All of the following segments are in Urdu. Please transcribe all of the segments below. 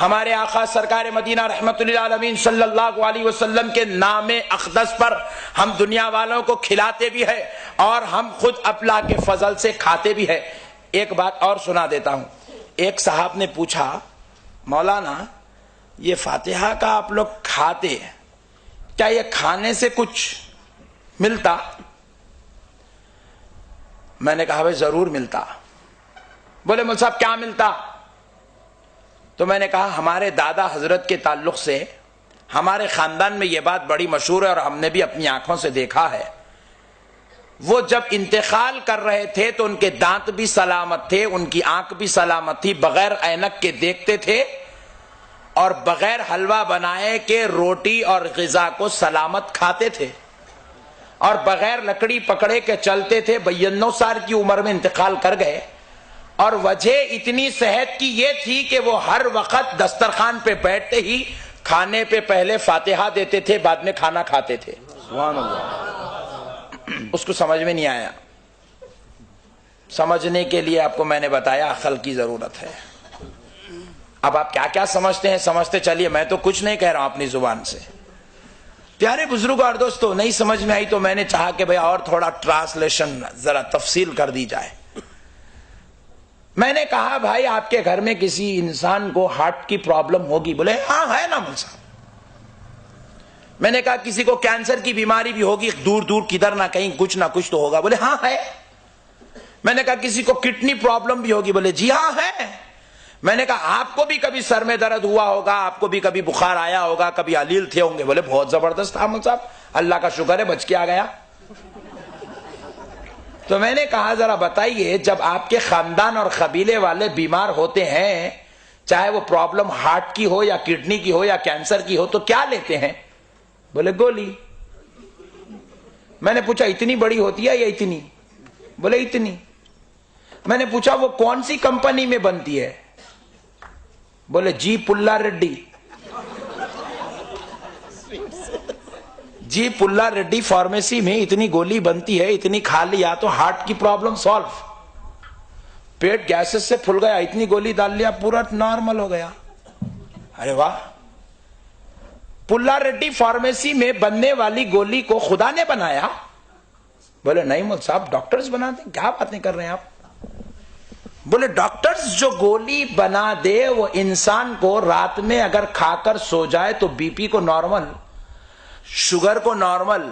ہمارے آقا سرکار مدینہ رحمت للعالمین صلی اللہ علیہ وسلم کے نام اقدس پر ہم دنیا والوں کو کھلاتے بھی ہیں اور ہم خود اللہ کے فضل سے کھاتے بھی ہیں۔ ایک بات اور سنا دیتا ہوں۔ ایک صاحب نے پوچھا، مولانا یہ فاتحہ کا آپ لوگ کھاتے، کیا یہ کھانے سے کچھ ملتا؟ میں نے کہا بھائی ضرور ملتا۔ بولے مول صاحب کیا ملتا؟ تو میں نے کہا ہمارے دادا حضرت کے تعلق سے ہمارے خاندان میں یہ بات بڑی مشہور ہے اور ہم نے بھی اپنی آنکھوں سے دیکھا ہے، وہ جب انتقال کر رہے تھے تو ان کے دانت بھی سلامت تھے، ان کی آنکھ بھی سلامت تھی، بغیر اینک کے دیکھتے تھے اور بغیر حلوہ بنائے کے روٹی اور غذا کو سلامت کھاتے تھے اور بغیر لکڑی پکڑے کے چلتے تھے۔ 92 سال کی عمر میں انتقال کر گئے اور وجہ اتنی صحت کی یہ تھی کہ وہ ہر وقت دسترخوان پہ بیٹھتے ہی کھانے پہ پہلے فاتحہ دیتے تھے، بعد میں کھانا کھاتے تھے۔ سبحان اللہ۔ اس کو سمجھ میں نہیں آیا، سمجھنے کے لیے آپ کو میں نے بتایا عقل کی ضرورت ہے۔ اب آپ کیا کیا سمجھتے ہیں سمجھتے چلیے، میں تو کچھ نہیں کہہ رہا ہوں اپنی زبان سے۔ پیارے بزرگوں اور دوستو، نہیں سمجھ میں آئی تو میں نے چاہا کہ بھئی اور تھوڑا ٹرانسلیشن ذرا تفصیل کر دی جائے۔ میں نے کہا بھائی آپ کے گھر میں کسی انسان کو ہارٹ کی پرابلم ہوگی؟ بولے ہاں ہے نا مول صاحب۔ میں نے کہا کسی کو کینسر کی بیماری بھی ہوگی، دور دور کدھر نہ کہیں کچھ نہ کچھ تو ہوگا؟ بولے ہاں ہے۔ میں نے کہا کسی کو کڈنی پرابلم بھی ہوگی؟ بولے جی ہاں ہے۔ میں نے کہا آپ کو بھی کبھی سر میں درد ہوا ہوگا، آپ کو بھی کبھی بخار آیا ہوگا، کبھی علیل تھے ہوں گے؟ بولے بہت زبردست تھا مول صاحب، اللہ کا شکر ہے بچ کے آ گیا۔ تو میں نے کہا ذرا بتائیے، جب آپ کے خاندان اور قبیلے والے بیمار ہوتے ہیں، چاہے وہ پرابلم ہارٹ کی ہو یا کڈنی کی ہو یا کینسر کی ہو، تو کیا لیتے ہیں؟ بولے گولی۔ میں نے پوچھا اتنی بڑی ہوتی ہے یا اتنی؟ بولے اتنی۔ میں نے پوچھا وہ کون سی کمپنی میں بنتی ہے؟ بولے جی پلا ریڈی۔ جی پلا ریڈی فارمیسی میں اتنی گولی بنتی ہے، اتنی کھا لیا تو ہارٹ کی پرابلم سالو، پیٹ گیسز سے پھل گیا، اتنی گولی ڈال لیا پورا نارمل ہو گیا۔ ارے واہ، پلا ریڈی فارمیسی میں بننے والی گولی کو خدا نے بنایا؟ بولے نہیں مول صاحب ڈاکٹرز بناتے ہیں۔ کیا باتیں کر رہے ہیں آپ؟ بولے ڈاکٹرز جو گولی بنا دے وہ انسان کو رات میں اگر کھا کر سو جائے تو بی پی کو نارمل، شوگر کو نارمل،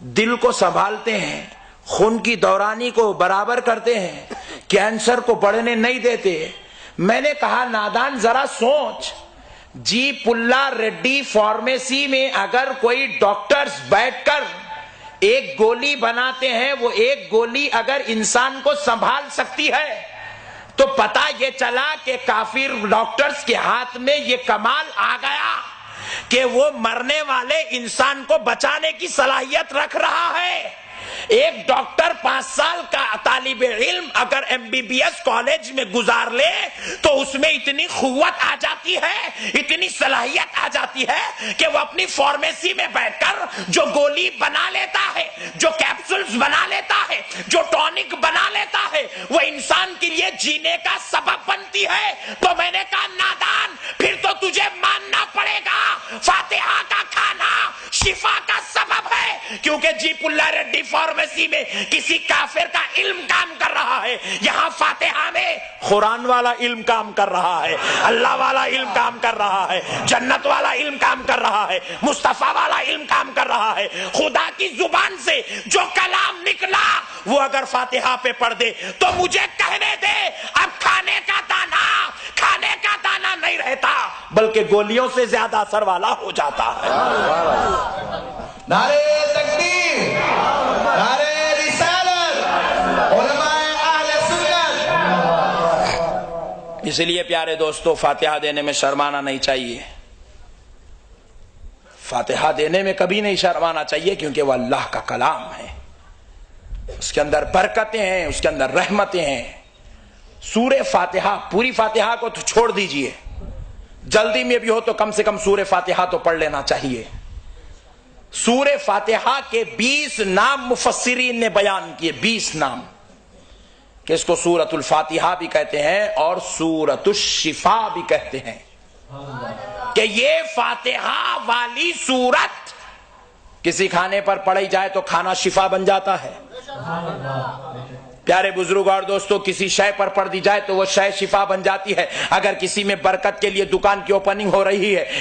دل کو سنبھالتے ہیں، خون کی دورانی کو برابر کرتے ہیں، کینسر کو بڑھنے نہیں دیتے۔ میں نے کہا نادان ذرا سوچ، جی پلا ریڈی فارمیسی میں اگر کوئی ڈاکٹرز بیٹھ کر ایک گولی بناتے ہیں، وہ ایک گولی اگر انسان کو سنبھال سکتی ہے، تو پتہ یہ چلا کہ کافر ڈاکٹرز کے ہاتھ میں یہ کمال آ گیا کہ وہ مرنے والے انسان کو بچانے کی صلاحیت رکھ رہا ہے۔ ایک ڈاکٹر 5 سال کا طالب علم اگر MBBS کالج میں گزار لے تو اس میں اتنی قوت آ جاتی ہے، اتنی صلاحیت آ جاتی ہے کہ وہ اپنی فارمیسی میں بیٹھ کر جو گولی بنا لیتا ہے، جو کیپسولز بنا لیتا ہے، جو ٹونک بنا لیتا ہے، وہ انسان کے لیے جینے کا سبب بنتی ہے۔ تو میں نے کہا نادان، پھر تو تجھے ماننا پڑے گا فاتحہ کا کھانا شفا کا سبب ہے، کیونکہ جی پلا ریڈی فارمیسی میں کسی کافر کا علم کام کر رہا ہے، یہاں فاتحہ میں قرآن والا علم کام کر رہا ہے، اللہ والا علم کام کر رہا ہے، جنت والا علم کام کر رہا ہے، مصطفیٰ والا علم کام کر رہا ہے۔ خدا کی زبان سے جو کلام نکلا وہ اگر فاتحہ پہ پڑھ دے تو مجھے کہنے دے اب کھانے کا دانا نہیں رہتا، بلکہ گولیوں سے زیادہ اثر والا ہو جاتا ہے۔ نعرہ تکبیر، نعرہ رسالت، علماء اہل سنت۔ اس لیے پیارے دوستو فاتحہ دینے میں شرمانا نہیں چاہیے، فاتحہ دینے میں کبھی نہیں شرمانا چاہیے، کیونکہ وہ اللہ کا کلام ہے، اس کے اندر برکتیں ہیں، اس کے اندر رحمتیں ہیں۔ سورہ فاتحہ، پوری فاتحہ کو تو چھوڑ دیجئے، جلدی میں بھی ہو تو کم سے کم سورہ فاتحہ تو پڑھ لینا چاہیے۔ سورہ فاتحہ کے 20 نام مفسرین نے بیان کیے، 20 نام، کہ اس کو سورۃ الفاتحہ بھی کہتے ہیں اور سورۃ الشفا بھی کہتے ہیں۔ کہ یہ فاتحہ والی سورت کسی کھانے پر پڑھی جائے تو کھانا شفا بن جاتا ہے. پیارے بزرگ اور دوستو، کسی شے پر پڑھ دی جائے تو وہ شے شفا بن جاتی ہے. اگر کسی میں برکت کے لیے دکان کی اوپننگ ہو رہی ہے